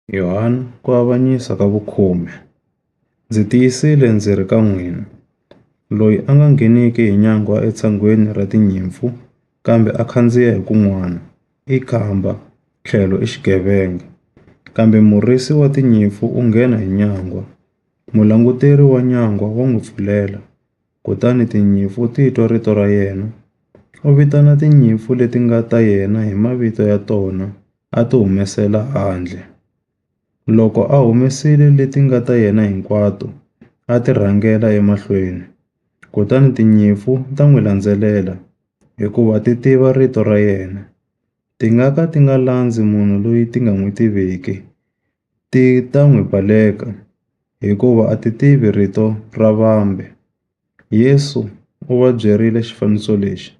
Yohana ku avanyisa ka vukhume. Ndzi tiyisile ndzi ri ka n'wina, loyi a nga ngheniki hi nyangwa etshangweni ra tinyimpfu kambe a khandziya hi kun'wana, i khamba, tlhelo i xigevenga. Kambe murisi wa tinyimpfu u nghena hi nyangwa. Mulanguteri wa nyangwa wa n'wi pfulela, kutani tinyimpfu ti twa rito ra yena. U vitana tinyimpfu leti nga ta yena hi mavito ya tona a ti humesela handle. Loko a humesile leti nga ta yena hinkwato, a ti rhangela emahlweni. Kutani tinyimpfu ta n'wi landzelela, hikuva ti tiva rito ra yena. Ti nga ka ti nga landzi munhu loyi ti nga n'wi tiveki. Ti ta n'wi baleka, hikuva a ti tivi rito ra vambe. Yesu u va byerile xifaniso lexi,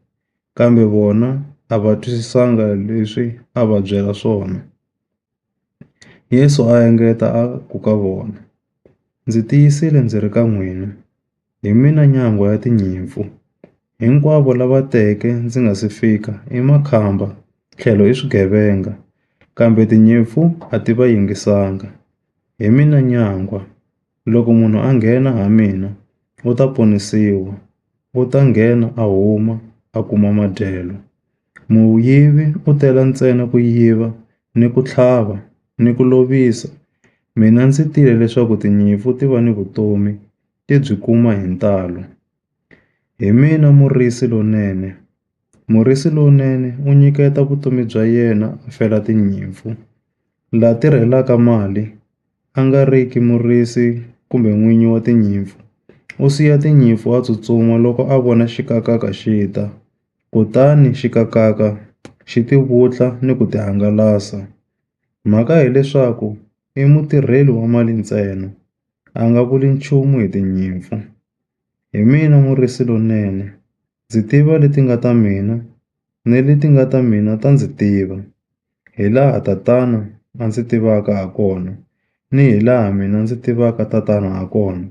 kambe vona a va twisisanga leswi a va byela swona. Yesu a engeta a ku ka vona, ndzi tiyisile ndzi ri ka n'wina, hi mina nyangwa ya tinyimpfu. Hinkwavo lava teke ndzi nga si fika i makhamba, tlhelo i swigevenga, kambe tinyimpfu a ti va yingisanga. Hi mina nyangwa. Loko munhu a nghena ha mina, u ta ponisiwa. U ta nghena a huma a kuma madyelo. Muyivi u tela ntsena ku yiva, ni ku tlhava, ni ku lovisa. Mina ndzi tile leswaku tinyimpfu ti va ni vutomi, ti byi kuma hi ntalo. Hi mina murisi lonene. Murisi lonene u nyiketa vutomi bya yena a fela tinyimpfu. La tirhelaka mali, a nga riki murisi kumbe n'winyi wa tinyimpfu, u siya tinyimpfu a tsutsuma loko a vona xikakaka xi ta. Kutani xikakaka xi ti vutla ni ku ti hangalasa. Mhaka hileswaku i mutirheli wa mali ntsena, a nga vuli nchumu hi tinyimpfu. Hi mina murisi lonene. Ndzi tiva leti nga ta mina, ni leti nga ta mina ta ndzi tiva. Hi laha Tatana a ndzi tivaka ha kona, ni hi laha mina ndzi tivaka Tatana ha kona.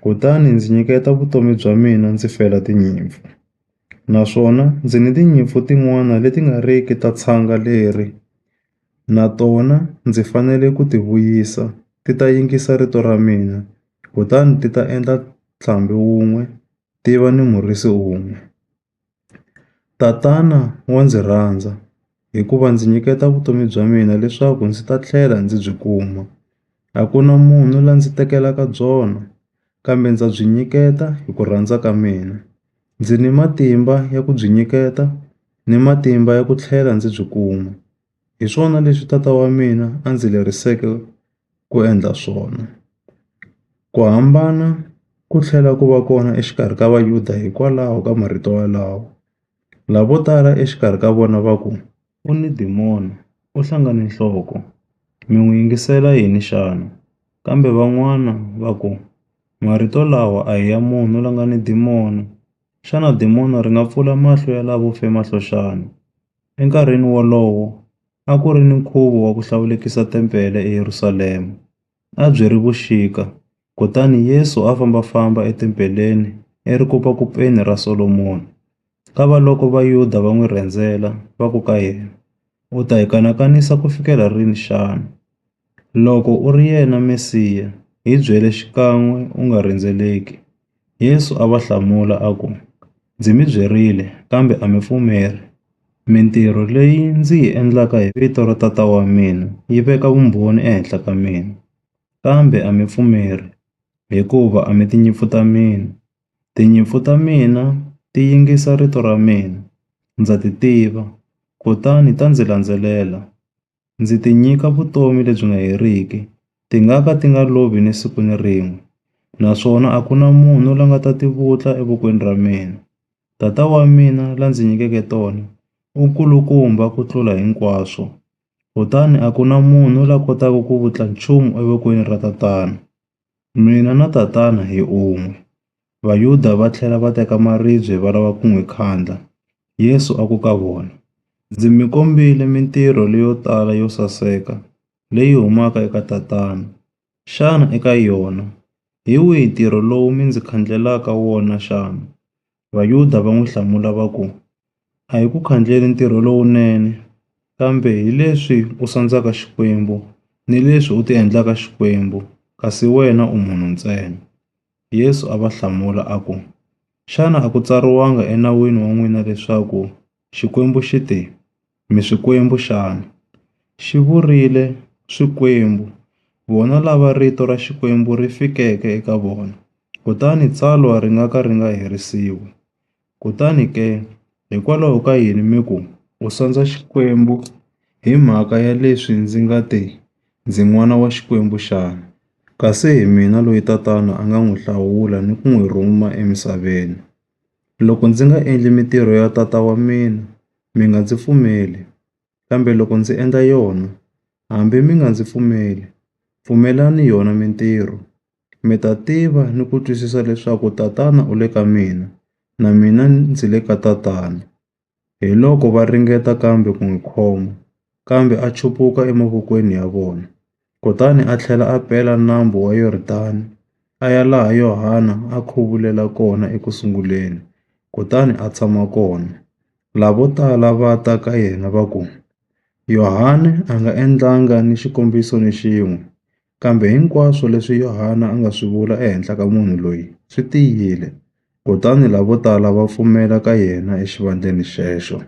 Kutani ndzi nyiketa vutomi bya mina ndzi fela tinyimpfu. Naswona ndzi ni tinyimpfu tin'wana leti nga riki ta tshanga leri. Na tona ndzi fanele ku ti vuyisa, ti ta yingisa rito ra mina, kutani ti ta endla ntlambi wun'we, ti va ni murisi un'we. Tatana wa ndzi rhandza, hikuva ndzi nyiketa vutomi bya mina leswaku ndzi ta tlhela ndzi byi kuma. A ku na munhu la ndzi tekelaka byona, kambe ndza byi nyiketa hi ku rhandza ka mina. Ndzi ni matimba ya ku byi nyiketa, ni matimba ya ku tlhela ndzi byi kuma. Hi swona leswi tata wa mina a ndzi leriseke ku endla swona. Ku hambana ku tlhela ku va kona exikarhi ka Vayuda hikwalaho ka marito walawo. Lavo tala exikarhi ka vona va ku, u ni dimoni, u hlangane nhloko. Mi n'wi yingisela yini xana? Kambe van'wana va ku, marito lawa a hi ya munhu la nga ni dimoni. Xana dimoni ri nga pfula mahlo ya lavo fe mahlo xana? Enkarhini wolowo, a ku ri ni nkhuvo wa ku hlawulekisa tempele eYerusalema. A byi ri vuxika, kutani Yesu a fambafamba etempeleni erikopakopeni ra Solomoni. Kava loko Vayuda va n'wi rhendzela, va ku ka yena, u ta hi kanakanisa ku fikela rini xana? Loko u ri yena Mesiya, hi byele xikan'we u nga rhendzeleki. Yesu a va hlamula a ku, ndzi mi byerile, kambe a mi pfumeli. Mintirho leyi ndzi yi endlaka hi vito ra Tata wa mina yi veka vumbhoni ehenhla ka mina. Kambe a mi pfumeli, hikuva a mi tinyimpfu ta mina. Tinyimpfu ta mina ti yingisa rito ra mina. Ndza ti tiva, kutani ta ndzi landzelela. Ndzi ti nyika vutomi lebyi nga heriki, ti nga ka ti nga lovi ni siku ni rin'we. Naswona a ku na munhu la nga ta ti vutla evokweni ra mina. Tata wa mina la ndzi nyikeke tona, u kulukumba ku tlula hinkwaswo. Kutani a ku na munhu la kotaka ku vutla nchumu evokweni ra Tatana. Mina na Tatana hi un'we. Vayuda va tlhela va teka maribye va lava ku n'wi khandla. Yesu a ku ka vona, ndzi mi kombile mintirho leyo tala yo saseka, leyi humaka eka Tatana. Xana eka yona, hi wihi ntirho lowu mi ndzi khandlelaka wona xana? Vayuda va n'wi hlamula va ku, a hi ku khandleni ntirho lowunene, kambe hi leswi u sandzaka xikwembu ni leswi u ti endlaka xikwembu, kasi wena u munhu ntsena. Yesu a va hlamula a ku, xana a ku tsariwanga enawini wa n'wina leswaku Xikwembu xi te, mi swikwembu xana? Xi vurile swikwembu, vona lava rito ra Xikwembu ri fikeke eka vona, kutani tsalwa ri nga ka ri nga herisiwi. Kutani ke, hikwalaho ka yini mi ku, u sandza Xikwembu hi mhaka ya leswi ndzi nga te ndzi n'wana wa Xikwembu xana? Kasi hi mina loyi Tatana a nga n'wi hlawula ni ku n'wi rhuma emisaveni. Loko ndzi nga endli mitirho ya Tata wa mina, mi nga ndzi pfumeli. Kambe loko ndzi endla yona, hambi mi nga ndzi pfumeli, pfumelani yona mitirho. Mi ta tiva ni ku twisisa leswaku Tatana u le ka mina, na mina ndzi le ka Tatana. Hi loko va ringeta kambe ku n'wi khoma, kambe a chupuka emavokweni ya vona. Kutani a tlhela a pela nambu wa Yoridani, a ya laha Johana a khuvulela kona ekusunguleni, kutani a tshama kona. Lavo tala va ta ka yena va ku, Johana a nga endlanga ni xikombiso ni xin'we, kambe hinkwaswo leswi Johana a nga swi vula ehenhla ka munhu loyi swi tiyile. Kutani lavo tala va pfumela ka yena exivandleni xexo.